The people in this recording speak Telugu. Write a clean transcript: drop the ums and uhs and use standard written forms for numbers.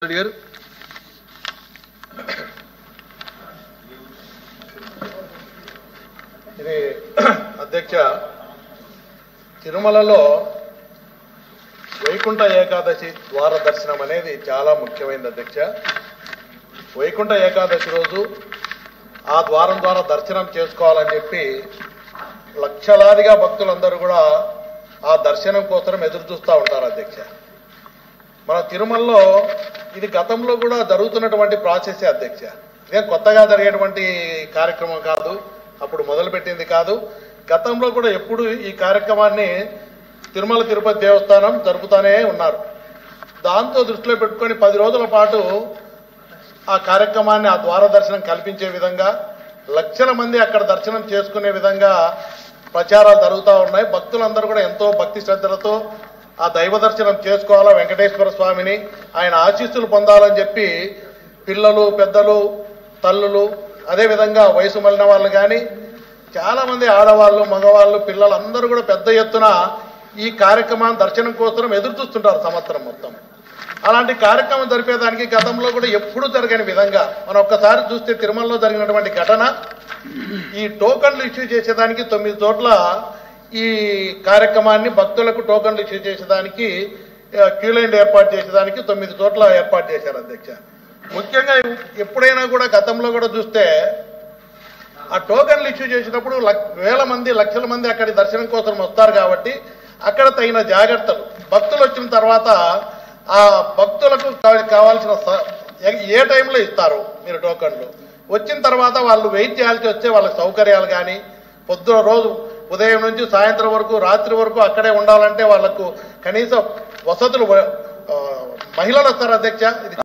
గారు ఇది అధ్యక్ష తిరుమలలో వైకుంఠ ఏకాదశి ద్వార దర్శనం అనేది చాలా ముఖ్యమైనది అధ్యక్ష. వైకుంఠ ఏకాదశి రోజు ఆ ద్వారం ద్వారా దర్శనం చేసుకోవాలని చెప్పి లక్షలాదిగా భక్తులందరూ కూడా ఆ దర్శనం కోసం ఎదురు చూస్తూ ఉంటారు అధ్యక్ష. మన తిరుమలలో ఇది గతంలో కూడా జరుగుతున్నటువంటి ప్రాసెస్ అధ్యక్ష. ఇదేం కొత్తగా జరిగేటువంటి కార్యక్రమం కాదు, అప్పుడు మొదలుపెట్టింది కాదు. గతంలో కూడా ఎప్పుడు ఈ కార్యక్రమాన్ని తిరుమల తిరుపతి దేవస్థానం జరుపుతూనే ఉన్నారు. దాంతో దృష్టిలో పెట్టుకొని 10 రోజుల పాటు ఆ కార్యక్రమాన్ని, ఆ ద్వార దర్శనం కల్పించే విధంగా లక్షల మంది అక్కడ దర్శనం చేసుకునే విధంగా ప్రచారాలు జరుగుతూ ఉన్నాయి. భక్తులందరూ కూడా ఎంతో భక్తి శ్రద్ధలతో ఆ దైవ దర్శనం చేసుకోవాలా, వెంకటేశ్వర స్వామిని ఆయన ఆశీస్సులు పొందాలని చెప్పి పిల్లలు, పెద్దలు, తల్లులు, అదేవిధంగా వయసు మళ్ళిన వాళ్ళు కానీ చాలా మంది ఆడవాళ్ళు, మగవాళ్ళు, పిల్లలు అందరూ కూడా పెద్ద ఎత్తున ఈ కార్యక్రమాన్ని దర్శనం కోసం ఎదురు చూస్తుంటారు సంవత్సరం మొత్తం. అలాంటి కార్యక్రమం జరిపేదానికి గతంలో కూడా ఎప్పుడూ జరగని విధంగా మనం ఒక్కసారి చూస్తే తిరుమలలో జరిగినటువంటి ఘటన, ఈ టోకన్లు ఇష్యూ చేసేదానికి 9 చోట్ల ఈ కార్యక్రమాన్ని భక్తులకు టోకన్లు ఇష్యూ చేసేదానికి క్యూ లైన్ ఏర్పాటు చేసేదానికి 9 చోట్ల ఏర్పాటు చేశారు అధ్యక్ష. ముఖ్యంగా ఎప్పుడైనా కూడా గతంలో కూడా చూస్తే ఆ టోకన్లు ఇష్యూ చేసినప్పుడు వేల మంది, లక్షల మంది అక్కడి దర్శనం కోసం వస్తారు కాబట్టి అక్కడ తగిన జాగ్రత్తలు, భక్తులు వచ్చిన తర్వాత ఆ భక్తులకు కావాల్సిన ఏ టైంలో ఇస్తారు మీరు టోకన్లు, వచ్చిన తర్వాత వాళ్ళు వెయిట్ చేయాల్సి వస్తే వాళ్ళ సౌకర్యాలు కానీ, పొద్దున రోజు ఉదయం నుంచి సాయంత్రం వరకు, రాత్రి వరకు అక్కడే ఉండాలంటే వాళ్లకు కనీసం వసతులు, మహిళలు వస్తారు అధ్యక్ష. ఇది